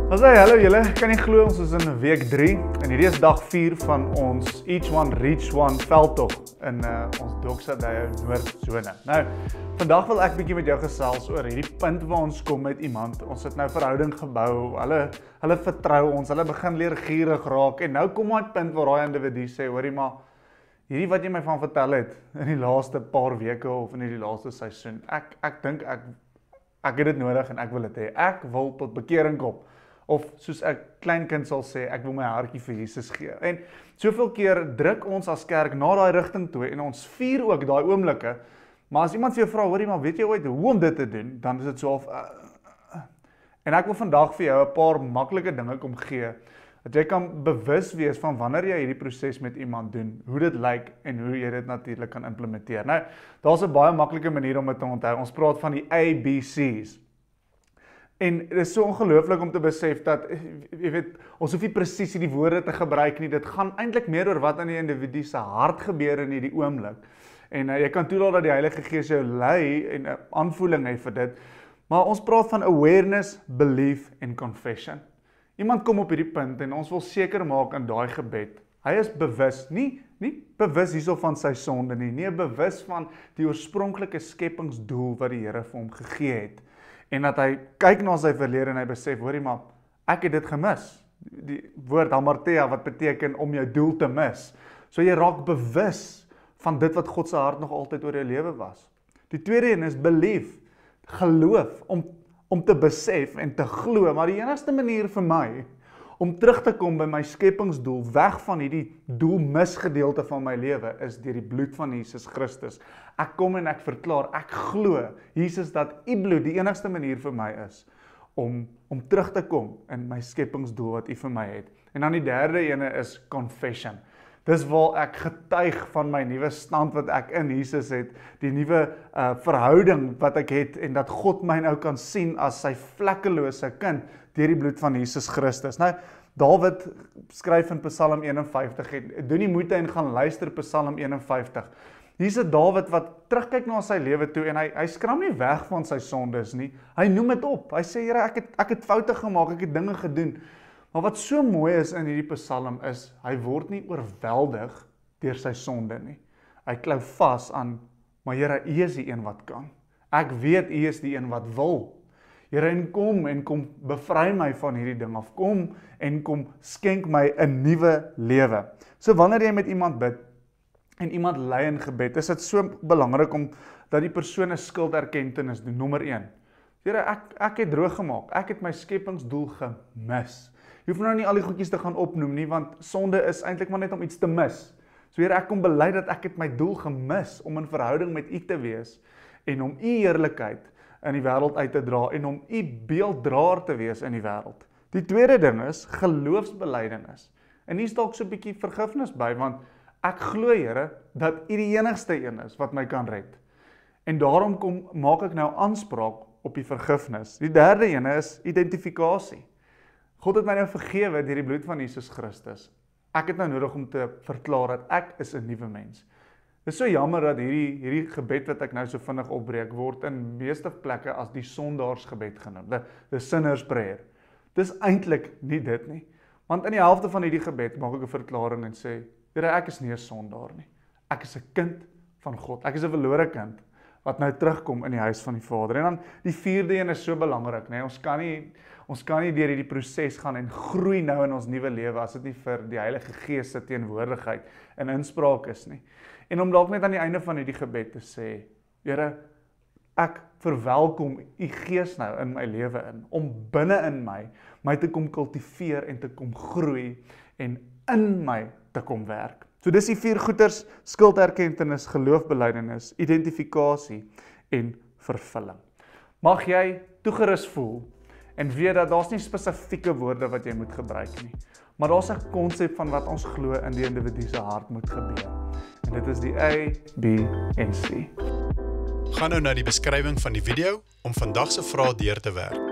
Hallo julle, kan nie glo ons is in week 3 en hierdie is dag 4 van ons Each One Reach One veldtog in ons Doksadeye Noordzone. Nou, vandag wil ek bietjie met jou gesels oor hierdie punt waar ons kom met iemand. Ons het nou verhouding gebou, hulle vertrou ons, hulle begin leer gierig raak en nou kom daai punt waar daai individu sê, hoorie maar, hierdie wat jy my van vertel het in die laaste paar weke of in die laaste seisoen, ek dink ek het dit nodig en ek wil dit hê. Ek wil tot bekering kom. Of soos 'n kleinkind sal sê, ek wil my hartjie vir Jesus gee. En soveel keer druk ons as kerk na daai rigting toe en ons vier ook daai oomblikke. Maar as iemand vir jou vra, hoorie maar, weet jy ooit hoe om dit te doen? Dan is dit so half En ek wil vandag vir jou 'n paar maklike dinge kom gee dat jy kan bewus wees van wanneer jy hierdie proses met iemand doen, hoe dit lyk en hoe jy dit natuurlik kan implementeer. Nou, daar's 'n baie maklike manier om dit te onthou. Ons praat van die ABC's. En dit is so ongelooflik om te besef dat, jy weet, ons hoef nie presies die woorde te gebruik nie, dit gaan eintlik meer oor wat aan die individu se hart gebeur in hierdie oomblik. En jy kan toelaat dat die Heilige Gees jou lei en 'n aanvoeling hê vir dit, maar ons praat van awareness, belief en confession. Iemand kom op hierdie punt en ons wil seker maak in daai gebed, hy is bewus, nie bewus hierso van sy sonde nie, bewus van die oorspronklike skepingsdoel wat die Here vir hom gegee het. En dat hy kyk na sy verlede en hy besef, hoorie maar, ek het dit gemis. Die woord hamartia wat beteken om jou doel te mis. So jy raak bewus van dit wat God se hart nog altyd oor jou lewe was. Die tweede een is belief, geloof, om te besef en te glo, maar die enigste manier vir my om terug te kom by my skepingsdoel, weg van hierdie doelmisgedeelte van my lewe, is deur die bloed van Jesus Christus. Ek kom en ek verklaar, ek glo, Jesus, dat u bloed die enigste manier vir my is, om terug te kom in my skepingsdoel wat u vir my het. En dan die derde ene is confession. Dis waar ek getuig van my nuwe stand wat ek in Jesus het, die nuwe verhouding wat ek het, en dat God my nou kan sien as sy vlekkelose kind, deur die bloed van Jesus Christus. Nou, Dawid skryf in Psalm 51, en doen die moeite en gaan luister Psalm 51. Hier's 'n Dawid wat terugkyk na sy lewe toe, en hy skram nie weg van sy sondes nie, hy noem dit op, hy sê, Here, ek het foute gemaak, ek het dinge gedoen, maar wat so mooi is in hierdie Psalm is, hy word nie oorweldig deur sy sonde nie, hy klou vas aan, maar Here, u is die een wat kan, ek weet u is die een wat wil, Here, en kom bevry my van hierdie ding af, kom skenk my 'n nuwe lewe. So wanneer jy met iemand bid, en iemand lei in gebed, is dit so belangrik om dat die persoon 'n skulderkenning doen, nommer 1. Here, ek het droog gemaak, ek het my skepingsdoel gemis. Jy hoef nou nie al die goedjies te gaan opnoem nie, want sonde is eintlik maar net om iets te mis. So Here, ek kom bely dat ek het my doel gemis, om in verhouding met u te wees, en om u heerlikheid in die wêreld uit te dra, en om u beelddraer te wees in die wêreld. Die tweede ding is, geloofsbelydenis. En hier's dalk so 'n bietjie vergifnis by, want ek glo, Here, dat u die enigste een is wat my kan red. En daarom maak ek nou aanspraak op die vergifnis. Die derde ene is identifikasie. God het my nou vergewe deur die bloed van Jesus Christus. Ek het nou nodig om te verklaar dat ek is 'n nuwe mens. Dit is so jammer dat hierdie gebed wat ek nou so vinnig opbreek, word in meeste plekke as die sondaarsgebed genoem, the sinner's prayer. Dis eintlik nie dit nie. Want in die helfte van hierdie gebed maak ek 'n verklaring en sê, Here, ek is nie 'n sondaar nie. Ek is 'n kind van God. Ek is 'n verlore kind wat nou terugkom in die huis van die Vader. En dan die vierde een is so belangrik, nee, ons kan nie deur hierdie proses gaan en groei nou in ons nuwe lewe as dit nie vir die Heilige Gees se teenwoordigheid en inspraak is nie. En om dalk net aan die einde van hierdie gebed te sê, Here, ek verwelkom u Gees nou in my lewe in, om binne in my te kom kultiveer en te kom groei en in my te kom werk. So dis die 4 goeters: skulderkenning, geloofbelydenis, identifikasie en vervulling. Mag jy toegerus voel en weet dat daar's nie spesifieke woorde wat jy moet gebruik nie, maar daar's 'n konsep van wat ons glo in die individu se hart moet gebeur. En dit is die A, B en C. Gaan nou na die beskrywing van die video om vandag se vrae deur te werk.